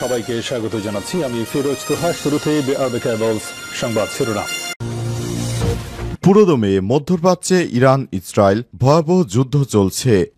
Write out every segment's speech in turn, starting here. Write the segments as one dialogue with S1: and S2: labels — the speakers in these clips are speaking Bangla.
S1: সবাইকে স্বাগত জানাচ্ছি। আমি ফিরোজ তোহা। শুরুতেই সংবাদ শিরোনাম।
S2: পুরোদমে মধ্যপ্রাচ্যে ইরান ইসরায়েল ভয়াবহ যুদ্ধ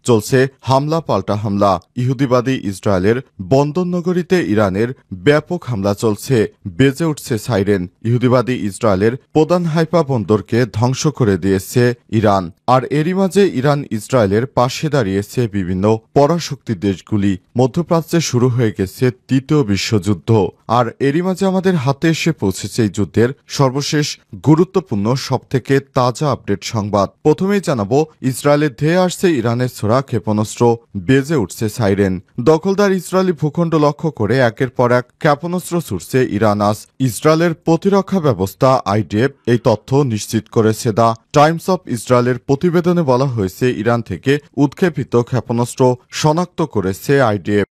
S2: চলছে হামলা পাল্টা হামলা। ইহুদিবাদী ইসরায়েলের বন্দরনগরীতে ইরানের ব্যাপক হামলা চলছে, বেজে উঠছে সাইরেন। ইহুদিবাদী ইসরায়েলের প্রধান হাইফা বন্দরকে ধ্বংস করে দিয়েছে ইরান। আর এরই মাঝে ইরান ইসরায়েলের পাশে দাঁড়িয়েছে বিভিন্ন পরাশক্তি দেশগুলি। মধ্যপ্রাচ্যে শুরু হয়ে গেছে তৃতীয় বিশ্বযুদ্ধ। আর এরই মাঝে আমাদের হাতে এসে পৌঁছেছে এই যুদ্ধের সর্বশেষ গুরুত্বপূর্ণ সবথেকে তাজা আপডেট সংবাদ। প্রথমেই জানাবো, ইসরায়েলের ধেয়ে আসছে ইরানের ছোড়া ক্ষেপণাস্ত্র, বেজে উঠছে সাইরেন। দখলদার ইসরায়েলি ভূখণ্ড লক্ষ্য করে একের পর এক ক্ষেপণাস্ত্র ছুড়ছে ইরান। আজ ইসরায়েলের প্রতিরক্ষা ব্যবস্থা আইডিএফ এই তথ্য নিশ্চিত করেছে। দ্য টাইমস অফ ইসরায়েলের প্রতিবেদনে বলা হয়েছে, ইরান থেকে উৎক্ষেপিত ক্ষেপণাস্ত্র শনাক্ত করেছে আইডিএফ।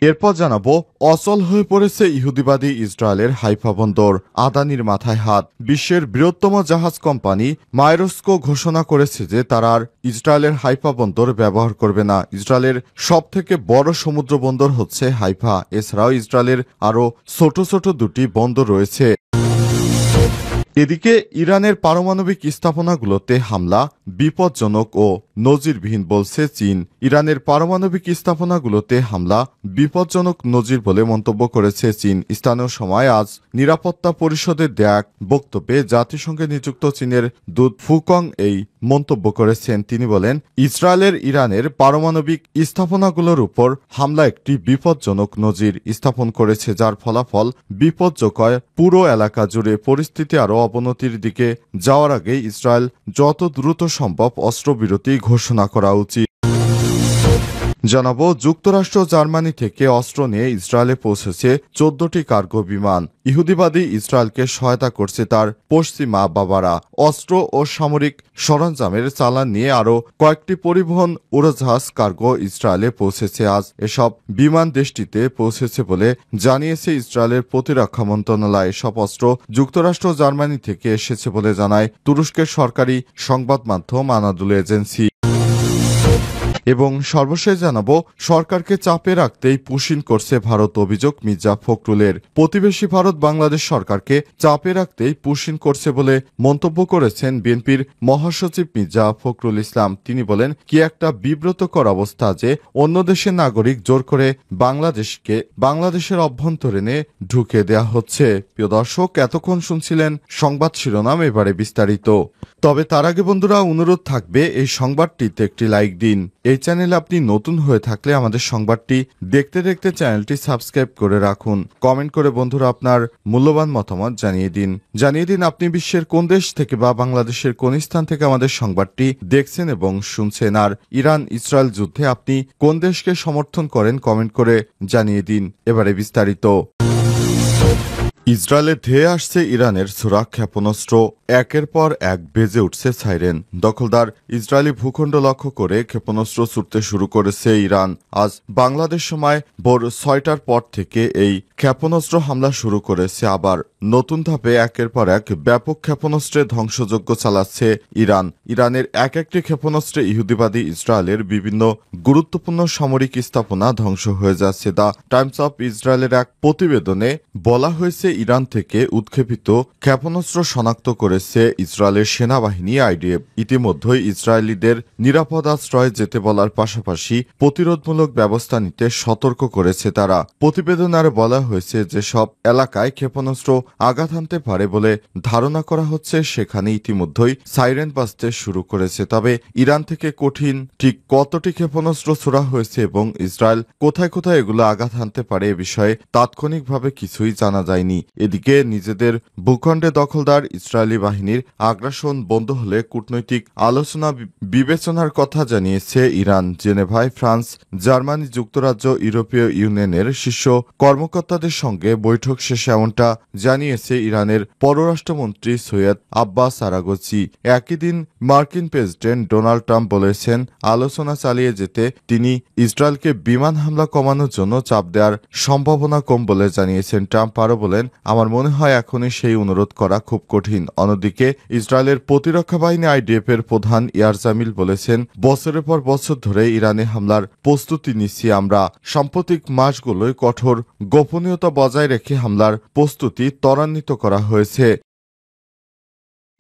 S2: এরপর জানাবো, অচল হয়ে পড়েছে ইহুদিবাদী ইসরায়েলের হাইফা বন্দর, আদানির মাথায় হাত। বিশ্বের বৃহত্তম জাহাজ কোম্পানি মাইরস্কো ঘোষণা করেছে যে তারা আর ইসরায়েলের হাইফা বন্দর ব্যবহার করবে না। ইসরায়েলের সবথেকে বড় সমুদ্র বন্দর হচ্ছে হাইফা। এছাড়াও ইসরায়েলের আরও ছোট ছোট দুটি বন্দর রয়েছে। এদিকে ইরানের পারমাণবিক স্থাপনাগুলোতে হামলা বিপজ্জনক ও নজিরবিহীন বলছে চীন। ইরানের পারমাণবিক স্থাপনাগুলোতে হামলা বিপজ্জনক নজির বলে মন্তব্য করেছে চীন। স্থানীয় সময় আজ নিরাপত্তা পরিষদের দেয়া এক বক্তব্যে জাতিসংঘে নিযুক্ত চীনের দূত ফুকং এই মন্তব্য করেছেন। তিনি বলেন, ইসরায়েলের ইরানের পারমাণবিক স্থাপনাগুলোর উপর হামলা একটি বিপজ্জনক নজির স্থাপন করেছে, যার ফলাফল বিপজ্জনক। পুরো এলাকা জুড়ে পরিস্থিতি আরও অবনতির দিকে যাওয়ার আগে ইসরায়েল যত দ্রুত সম্ভব অস্ত্রবিরতি ঘোষণা করা উচিত। জানাবো, যুক্তরাষ্ট্র জার্মানি থেকে অস্ত্র নিয়ে ইসরায়েলে পৌঁছেছে 14টি কার্গো বিমান। ইহুদিবাদী ইসরায়েলকে সহায়তা করছে তার পশ্চিমা বাবারা। অস্ত্র ও সামরিক সরঞ্জামের চালান নিয়ে আরও কয়েকটি পরিবহন উড়োজাহাজ কার্গো ইসরায়েলে পৌঁছেছে। আজ এসব বিমান দেশটিতে পৌঁছেছে বলে জানিয়েছে ইসরায়েলের প্রতিরক্ষা মন্ত্রণালয়। এসব অস্ত্র যুক্তরাষ্ট্র জার্মানি থেকে এসেছে বলে জানায় তুরস্কের সরকারি সংবাদ মাধ্যম আনাদুল এজেন্সি। এবং সর্বশেষ জানাবো, সরকারকে চাপে রাখতেই পুশিন করছে ভারত, অভিযোগ মির্জা ফখরুলের। প্রতিবেশী ভারত বাংলাদেশ সরকারকে চাপে রাখতেই পুশিন করছে বলে মন্তব্য করেছেন বিএনপির মহাসচিব মির্জা ফখরুল ইসলাম। তিনি বলেন, কি একটা বিব্রতকর অবস্থা যে অন্য দেশের নাগরিক জোর করে বাংলাদেশের অভ্যন্তরীণে ঢুকে দেয়া হচ্ছে। প্রিয় দর্শক, এতক্ষণ শুনছিলেন সংবাদ শিরোনাম, এবারে বিস্তারিত। তবে তার আগে বন্ধুরা, অনুরোধ থাকবে এই সংবাদটিতে একটি লাইক দিন। এই চ্যানেলে আপনি নতুন হয়ে থাকলে আমাদের সংবাদটি দেখতে দেখতে চ্যানেলটি সাবস্ক্রাইব করে রাখুন। কমেন্ট করে বন্ধুরা আপনার মূল্যবান মতামত জানিয়ে দিন আপনি বিশ্বের কোন দেশ থেকে বা বাংলাদেশের কোন স্থান থেকে আমাদের সংবাদটি দেখছেন এবং শুনছেন। আর ইরান ইসরায়েল যুদ্ধে আপনি কোন দেশকে সমর্থন করেন কমেন্ট করে জানিয়ে দিন। এবারে বিস্তারিত। ইসরায়েলে ধেয়ে আসছে ইরানের ছোড়া ক্ষেপণাস্ত্র, একের পর এক বেজে উঠছে সাইরেন। দখলদার ইসরায়েলি ভূখণ্ড লক্ষ্য করে ক্ষেপণাস্ত্র ছুটতে শুরু করেছে ইরান। আজ বাংলাদেশ সময় ভোর 6টার পর থেকে এই ক্ষেপণাস্ত্র হামলা শুরু করেছে। আবার নতুন ধাপে একের পর এক ব্যাপক ক্ষেপণাস্ত্রে ধ্বংসযজ্ঞ চালাচ্ছে ইরান। ইরানের এক একটি ক্ষেপণাস্ত্রে ইহুদিবাদী ইসরায়েলের বিভিন্ন গুরুত্বপূর্ণ সামরিক স্থাপনা ধ্বংস হয়ে যাচ্ছে। দ্য টাইমস অফ ইসরায়েলের এক প্রতিবেদনে বলা হয়েছে, ইরান থেকে উৎক্ষেপিত ক্ষেপণাস্ত্র শনাক্ত করেছে ইসরায়েলের সেনাবাহিনী আইডিএফ। ইতিমধ্যেই ইসরায়েলিদের নিরাপদ আশ্রয়ে যেতে বলার পাশাপাশি প্রতিরোধমূলক ব্যবস্থা নিতে সতর্ক করেছে তারা। প্রতিবেদনে আরো বলা হয়েছে যে সব এলাকায় ক্ষেপণাস্ত্র আঘাত হানতে পারে বলে ধারণা করা হচ্ছে, সেখানে ইতিমধ্যেই সাইরেন বাজতে শুরু করেছে। তবে ইরান থেকে ঠিক কতটি ক্ষেপণাস্ত্র ছোড়া হয়েছে এবং ইসরায়েল কোথায় কোথায় এগুলো আঘাত হানতে পারে এ বিষয়ে তাৎক্ষণিকভাবে কিছুই জানা যায়নি। এদিকে নিজেদের ভূখণ্ডে দখলদার ইসরায়েলি বাহিনীর আগ্রাসন বন্ধ হলে কূটনৈতিক আলোচনা বিবেচনার কথা জানিয়েছে ইরান। জেনেভায় ফ্রান্স, জার্মানি, যুক্তরাজ্য, ইউরোপীয় ইউনিয়নের শীর্ষ কর্মকর্তাদের সঙ্গে বৈঠক শেষে এমনটা জানিয়েছে ইরানের পররাষ্ট্রমন্ত্রী সৈয়দ আব্বাস আরাগচি। একই দিন মার্কিন প্রেসিডেন্ট ডোনাল্ড ট্রাম্প বলেছেন, আলোচনা চালিয়ে যেতে তিনি ইসরায়েলকে বিমান হামলা কমানোর জন্য চাপ দেওয়ার সম্ভাবনা কম বলে জানিয়েছেন। ট্রাম্প আরও বলেন, আমার মনে হয় এখনই সেই অনুরোধ করা খুব কঠিন। অন্যদিকে ইসরায়েলের প্রতিরক্ষা বাহিনী IDF এর প্রধান ইয়ার জামিল বলেছেন, বছরের পর বছর ধরে ইরানে হামলার প্রস্তুতি নিচ্ছি আমরা। সাম্প্রতিক মাসগুলোয় কঠোর গোপনীয়তা বজায় রেখে হামলার প্রস্তুতি ত্বরান্বিত করা হয়েছে।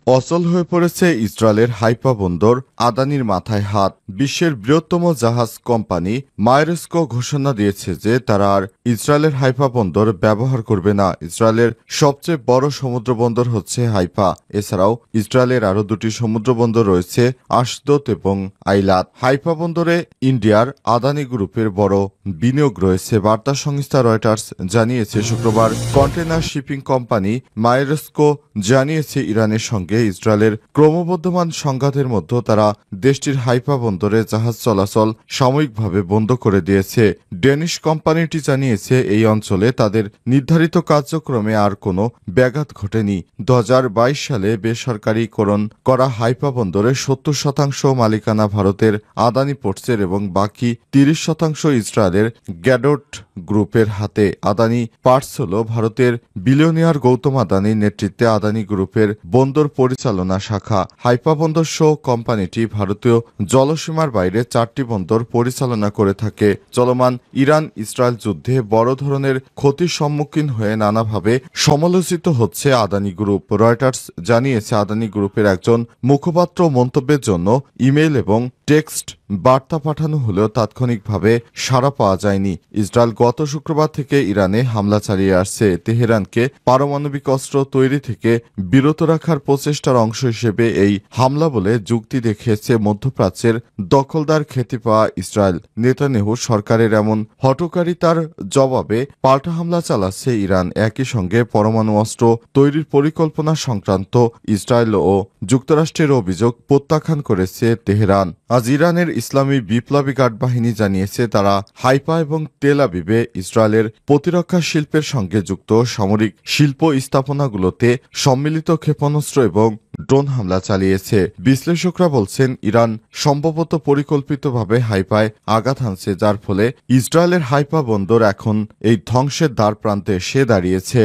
S2: অচল হয়ে পড়েছে ইসরায়েলের হাইফা বন্দর, আদানির মাথায় হাত। বিশ্বের বৃহত্তম জাহাজ কোম্পানি মায়েরস্কো ঘোষণা দিয়েছে যে তারা আর ইসরায়েলের হাইফা বন্দর ব্যবহার করবে না। ইসরায়েলের সবচেয়ে বড় সমুদ্র বন্দর হচ্ছে হাইফা। এছাড়াও ইসরায়েলের আরও দুটি সমুদ্র বন্দর রয়েছে, আশদোদ এবং আইলাত। হাইফা বন্দরে ইন্ডিয়ার আদানি গ্রুপের বড় বিনিয়োগ রয়েছে। বার্তা সংস্থা রয়টার্স জানিয়েছে শুক্রবার। কন্টেনার শিপিং কোম্পানি মায়েরস্কো জানিয়েছে ইরানের সঙ্গে ইসরায়েলের ক্রমবর্ধমান সংঘাতের মধ্যে তারা দেশটির হাইফা বন্দরে জাহাজ চলাচল সাময়িকভাবে বন্ধ করে দিয়েছে। ডেনিশ কোম্পানিটি জানিয়েছে এই অঞ্চলে তাদের নির্ধারিত কার্যক্রমে আর কোনো ব্যাঘাত ঘটেনি। 2022 সালে বেসরকারীকরণ করা হাইফা বন্দরে 70% মালিকানা ভারতের আদানি পোর্টসের এবং বাকি 30% ইসরায়েলের গ্যাডট গ্রুপের হাতে। আদানি পার্টস হল ভারতের বিলিয়নিয়ার গৌতম আদানির নেতৃত্বে আদানি গ্রুপের বন্দর পরিচালনা শাখা। হাইফা বন্দর সহ কোম্পানিটি ভারতীয় জলসীমার বাইরে 4টি বন্দর পরিচালনা করে থাকে। চলমান ইরান ইসরায়েল যুদ্ধে বড় ধরনের ক্ষতির সম্মুখীন হয়ে নানাভাবে সমালোচিত হচ্ছে আদানি গ্রুপ। রয়টার্স জানিয়েছে আদানি গ্রুপের একজন মুখপাত্র মন্তব্যের জন্য ইমেইল এবং টেক্সট বার্তা পাঠানো হলেও তাৎক্ষণিকভাবে সাড়া পাওয়া যায়নি। ইসরায়েল গত শুক্রবার থেকে ইরানে হামলা চালিয়ে আসছে। তেহরানকে পারমাণবিক অস্ত্র তৈরি থেকে বিরত রাখার প্রচেষ্টার অংশ হিসেবে এই হামলা বলে যুক্তি দেখিয়েছে মধ্যপ্রাচ্যের দখলদার খ্যাতি পাওয়া ইসরায়েল। নেতানিয়াহু সরকারের এমন হঠকারিতার জবাবে পাল্টা হামলা চালাচ্ছে ইরান। একই সঙ্গে পরমাণু অস্ত্র তৈরির পরিকল্পনা সংক্রান্ত ইসরায়েল ও যুক্তরাষ্ট্রের অভিযোগ প্রত্যাখ্যান করেছে তেহরান। আজ ইরানের ইসলামী বিপ্লবী গার্ড বাহিনী জানিয়েছে তারা হাইফা এবং তেল আবিবে ইসরায়েলের প্রতিরক্ষা শিল্পের সঙ্গে যুক্ত সামরিক শিল্প স্থাপনাগুলোতে সম্মিলিত ক্ষেপণাস্ত্র এবং ড্রোন হামলা চালিয়েছে। বিশ্লেষকরা বলছেন ইরান সম্ভবত পরিকল্পিতভাবে হাইফায় আঘাত হানছে, যার ফলে ইসরায়েলের হাইফা বন্দর এখন এই ধ্বংসের দ্বার প্রান্তে এসে দাঁড়িয়েছে।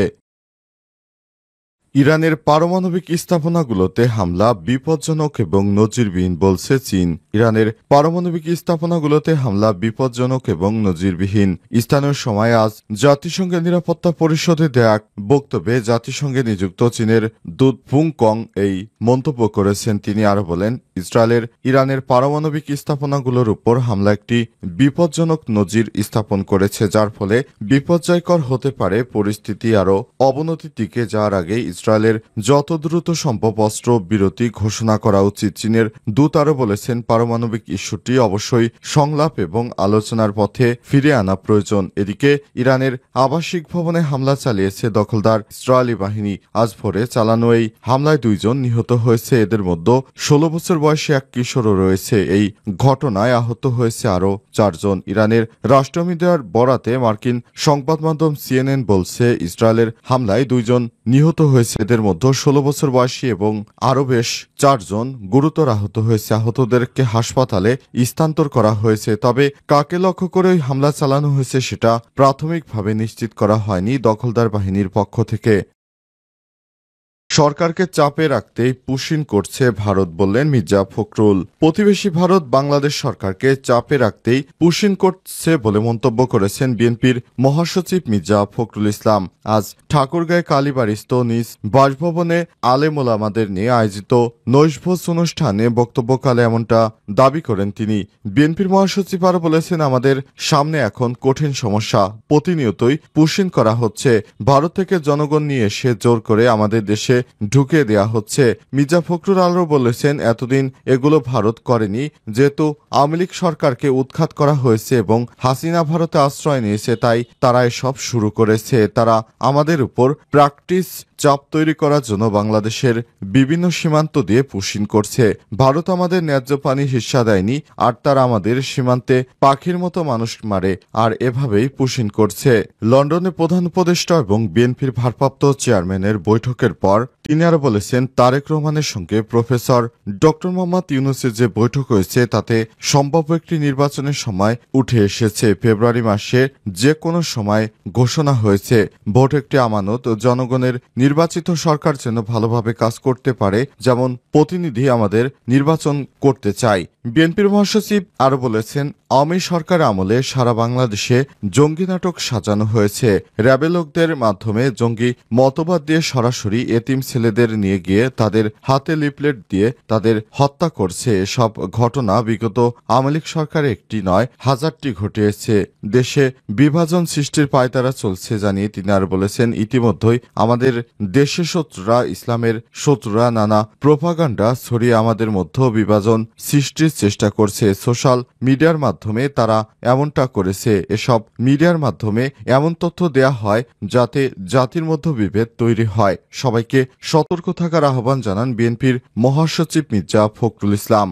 S2: ইরানের পারমাণবিক স্থাপনাগুলোতে হামলা বিপজ্জনক এবং নজিরবিহীন বলছে চীন। ইরানের পারমাণবিক স্থাপনাগুলোতে হামলা বিপজ্জনক এবং নজিরবিহীন। স্থানীয় সময় আজ জাতিসংঘের নিরাপত্তা পরিষদে দেয়া এক বক্তব্যে জাতিসংঘে নিযুক্ত চীনের দূত ফুং কং এই মন্তব্য করেছেন। তিনি আরও বলেন, ইসরায়েলের ইরানের পারমাণবিক স্থাপনাগুলোর উপর হামলা একটি বিপজ্জনক নজির স্থাপন করেছে, যার ফলে বিপর্যয়কর হতে পারে পরিস্থিতি আরও অবনতির দিকে যাওয়ার আগে ইসরায়েলের যত দ্রুত সম্ভব অস্ত্র বিরতি ঘোষণা করা উচিত। চীনের দূত আরও বলেছেন, পারমাণবিক ইস্যুটি অবশ্যই সংলাপ এবং আলোচনার পথে ফিরে আনা প্রয়োজন। এদিকে ইরানের আবাসিক ভবনে হামলা চালিয়েছে দখলদার ইসরায়েলি বাহিনী। আজ ভোরে চালানো এই হামলায় 2 জন নিহত হয়েছে। এদের মধ্যে 16 বছর বয়সী এক কিশোরও রয়েছে। এই ঘটনায় আহত হয়েছে আরও 4 জন। ইরানের রাষ্ট্রীয় মিডিয়ার বরাতে মার্কিন সংবাদ মাধ্যম CNN বলছে, ইসরায়েলের হামলায় 2 জন নিহত হয়েছে। এদের মধ্যে 16 বছর বয়সী এবং আরও বেশ 4 জন গুরুতর আহত হয়েছে। আহতদেরকে হাসপাতালে স্থানান্তর করা হয়েছে। তবে কাকে লক্ষ্য করে ওই হামলা চালানো হয়েছে সেটা প্রাথমিকভাবে নিশ্চিত করা হয়নি দখলদার বাহিনীর পক্ষ থেকে। সরকারকে চাপে রাখতেই পুশিন করছে ভারত, বললেন মির্জা ফখরুল। প্রতিবেশী ভারত বাংলাদেশ সরকারকে চাপে রাখতেই পুশিন করছে বলে মন্তব্য করেছেন বিএনপির মহাসচিব মির্জা ফখরুল ইসলাম। আজ ঠাকুরগাঁও কালীবাড়িস্থ নিজ বাসভবনে আলেম ওলামাদের নিয়ে আয়োজিত নৈশভোজ অনুষ্ঠানে বক্তব্যকালে এমনটা দাবি করেন তিনি। বিএনপির মহাসচিব আরও বলেছেন, আমাদের সামনে এখন কঠিন সমস্যা, প্রতিনিয়তই পুশিন করা হচ্ছে। ভারত থেকে জনগণ নিয়ে এসে জোর করে আমাদের দেশে ঢুকে দেয়া হচ্ছে। মির্জা ফখরুল আরও বলেছেন, এতদিন এগুলো ভারত করেনি, যেহেতু আওয়ামী লীগ সরকারকে উৎখাত করা হয়েছে এবং হাসিনা ভারতে আশ্রয় নিয়েছে, তাই তারা এসব শুরু করেছে। তারা আমাদের উপর প্র্যাকটিস চাপ তৈরি করার জন্য বাংলাদেশের বিভিন্ন সীমান্ত দিয়ে পুশিন করছে। ভারত আমাদের ন্যায্য পানি হিস্সা দেয়নি, আর তারা আমাদের সীমান্তে পাখির মতো মানুষ মারে, আর এভাবেই পুশিন করছে। লন্ডনে প্রধান উপদেষ্টা এবং বিএনপির ভারপ্রাপ্ত চেয়ারম্যানের বৈঠকের পর তিনি আরো বলেছেন, তারেক রহমানের সঙ্গে প্রফেসর ডক্টর মোহাম্মদ ইউনূসের যে বৈঠক হয়েছে তাতে সম্ভাব্য একটি নির্বাচনের সময় উঠে এসেছে। ফেব্রুয়ারি মাসে যে কোনো সময় ঘোষণা হয়েছে। ভোট একটি আমানত, জনগণের নির্বাচিত সরকার যেন ভালোভাবে কাজ করতে পারে, যেমন প্রতিনিধি আমাদের নির্বাচন করতে চাই। বিএনপির মহাসচিব আরো বলেছেন, আওয়ামী সরকার আমলে সারা বাংলাদেশে জঙ্গি নাটক সাজানো হয়েছে। র্যাবের লোকদের মাধ্যমে জঙ্গি মতবাদ দিয়ে সরাসরি এতিম ছেলেদের নিয়ে গিয়ে তাদের হাতে লিফলেট দিয়ে তাদের হত্যা করছে। এসব ঘটনা বিগত আওয়ামী লীগ সরকারে একটি নয়, হাজারটি ঘটিয়েছে। দেশে বিভাজন সৃষ্টির পায়তারা চলছে জানিয়ে তিনি আর বলেছেন, ইতিমধ্যেই আমাদের দেশের শত্রুরা, ইসলামের শত্রুরা নানা প্রোপাগান্ডা ছড়িয়ে আমাদের মধ্যে বিভাজন সৃষ্টির চেষ্টা করছে। সোশ্যাল মিডিয়ার মাধ্যমে তারা এমনটা করেছে। এসব মিডিয়ার মাধ্যমে এমন তথ্য দেয়া হয় যাতে জাতির মধ্যে বিভেদ তৈরি হয়। সবাইকে সতর্ক থাকার আহ্বান জানান বিএনপির মহাসচিব মির্জা ফখরুল ইসলাম।